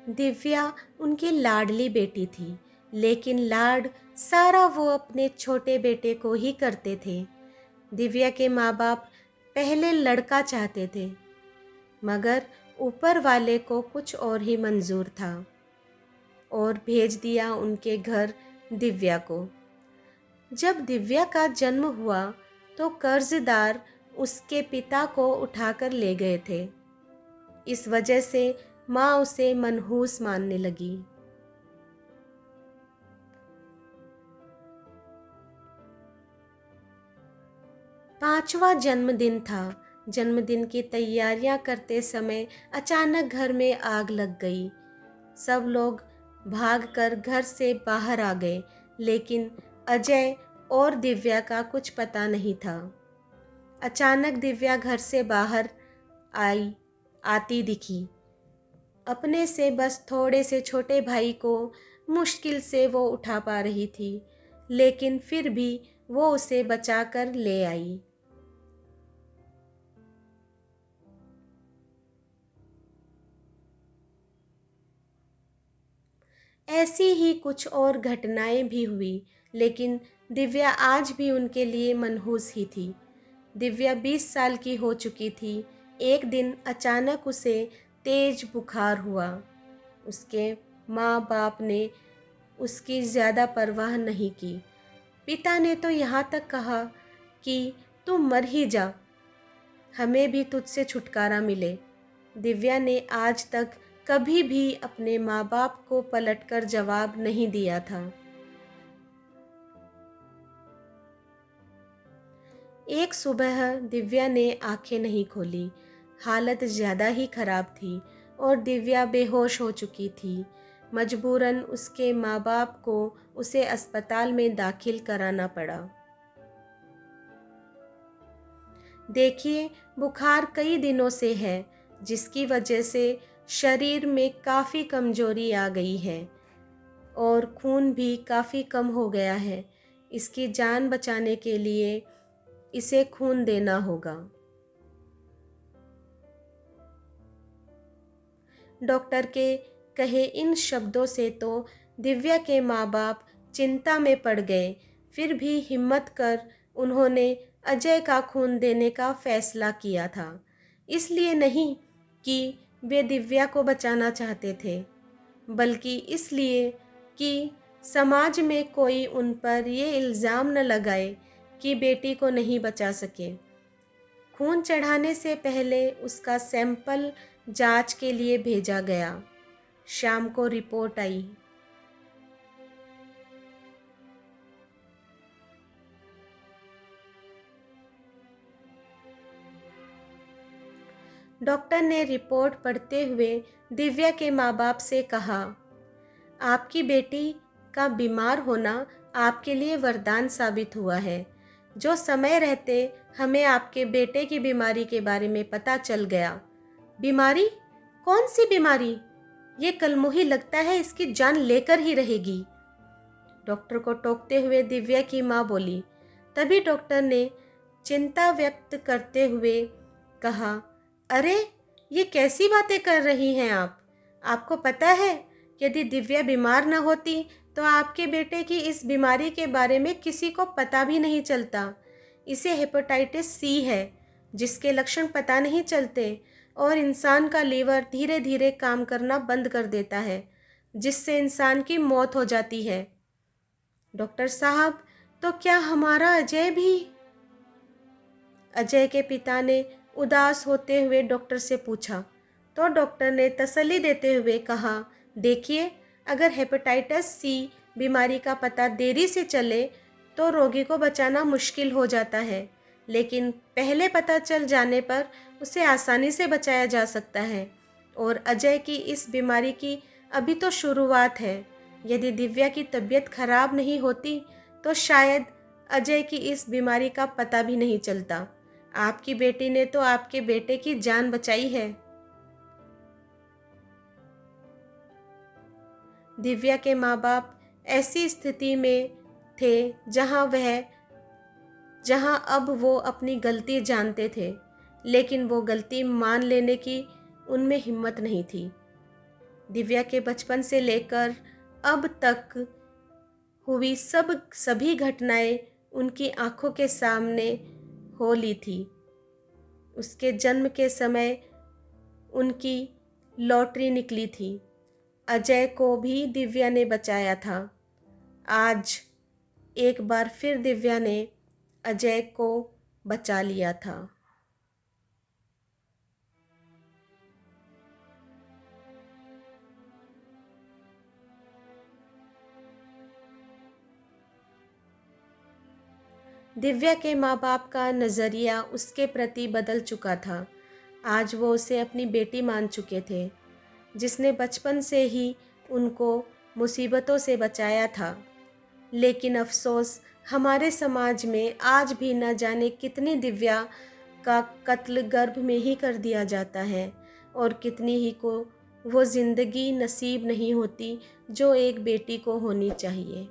दिव्या उनकी लाडली बेटी थी, लेकिन लाड सारा वो अपने छोटे बेटे को ही करते थे। दिव्या के माँ बाप पहले लड़का चाहते थे, मगर ऊपर वाले को कुछ और ही मंजूर था और भेज दिया उनके घर दिव्या को। जब दिव्या का जन्म हुआ तो कर्जदार उसके पिता को उठाकर ले गए थे। इस वजह से माँ उसे मनहूस मानने लगी। पांचवा जन्मदिन था। जन्मदिन की तैयारियां करते समय अचानक घर में आग लग गई। सब लोग भागकर घर से बाहर आ गए, लेकिन अजय और दिव्या का कुछ पता नहीं था। अचानक दिव्या घर से बाहर आती दिखी। अपने से बस थोड़े से छोटे भाई को मुश्किल से वो उठा पा रही थी, लेकिन फिर भी वो उसे बचाकर ले आई। ऐसी ही कुछ और घटनाएं भी हुई, लेकिन दिव्या आज भी उनके लिए मनहूस ही थी। दिव्या 20 साल की हो चुकी थी। एक दिन अचानक उसे तेज बुखार हुआ। उसके माँ बाप ने उसकी ज़्यादा परवाह नहीं की। पिता ने तो यहाँ तक कहा कि तू मर ही जा, हमें भी तुझसे छुटकारा मिले। दिव्या ने आज तक कभी भी अपने माँ बाप को पलटकर जवाब नहीं दिया था। एक सुबह दिव्या ने आंखें नहीं खोली। हालत ज़्यादा ही खराब थी और दिव्या बेहोश हो चुकी थी। मजबूरन उसके माँ बाप को उसे अस्पताल में दाखिल कराना पड़ा। देखिए, बुखार कई दिनों से है, जिसकी वजह से शरीर में काफ़ी कमजोरी आ गई है और खून भी काफ़ी कम हो गया है। इसकी जान बचाने के लिए इसे खून देना होगा। डॉक्टर के कहे इन शब्दों से तो दिव्या के माँ बाप चिंता में पड़ गए। फिर भी हिम्मत कर उन्होंने अजय का खून देने का फैसला किया था। इसलिए नहीं कि वे दिव्या को बचाना चाहते थे, बल्कि इसलिए कि समाज में कोई उन पर ये इल्ज़ाम न लगाए कि बेटी को नहीं बचा सके। खून चढ़ाने से पहले उसका सैंपल जांच के लिए भेजा गया। शाम को रिपोर्ट आई। डॉक्टर ने रिपोर्ट पढ़ते हुए दिव्या के माँ बाप से कहा, आपकी बेटी का बीमार होना आपके लिए वरदान साबित हुआ है। जो समय रहते हमें आपके बेटे की बीमारी के बारे में पता चल गया। बीमारी? कौन सी बीमारी? ये कलमुही लगता है इसकी जान लेकर ही रहेगी। डॉक्टर को टोकते हुए दिव्या की माँ बोली। तभी डॉक्टर ने चिंता व्यक्त करते हुए कहा, अरे ये कैसी बातें कर रही हैं आप? आपको पता है यदि दिव्या बीमार न होती तो आपके बेटे की इस बीमारी के बारे में किसी को पता भी नहीं चलता। इसे हेपेटाइटिस सी है, जिसके लक्षण पता नहीं चलते और इंसान का लीवर धीरे धीरे काम करना बंद कर देता है, जिससे इंसान की मौत हो जाती है। डॉक्टर साहब, तो क्या हमारा अजय भी? अजय के पिता ने उदास होते हुए डॉक्टर से पूछा, तो डॉक्टर ने तसल्ली देते हुए कहा, देखिए, अगर हेपेटाइटिस सी बीमारी का पता देरी से चले तो रोगी को बचाना मुश्किल हो जाता है, लेकिन पहले पता चल जाने पर उसे आसानी से बचाया जा सकता है। और अजय की इस बीमारी की अभी तो शुरुआत है। यदि दिव्या की तबीयत खराब नहीं होती तो शायद अजय की इस बीमारी का पता भी नहीं चलता। आपकी बेटी ने तो आपके बेटे की जान बचाई है। दिव्या के माँ बाप ऐसी स्थिति में थे जहां अब वो अपनी गलती जानते थे, लेकिन वो गलती मान लेने की उनमें हिम्मत नहीं थी। दिव्या के बचपन से लेकर अब तक हुई सभी घटनाएं उनकी आंखों के सामने हो ली थी। उसके जन्म के समय उनकी लॉटरी निकली थी। अजय को भी दिव्या ने बचाया था। आज एक बार फिर दिव्या ने अजय को बचा लिया था। दिव्या के माँ बाप का नज़रिया उसके प्रति बदल चुका था। आज वो उसे अपनी बेटी मान चुके थे, जिसने बचपन से ही उनको मुसीबतों से बचाया था। लेकिन अफसोस, हमारे समाज में आज भी न जाने कितनी दिव्या का कत्ल गर्भ में ही कर दिया जाता है और कितनी ही को वो ज़िंदगी नसीब नहीं होती जो एक बेटी को होनी चाहिए।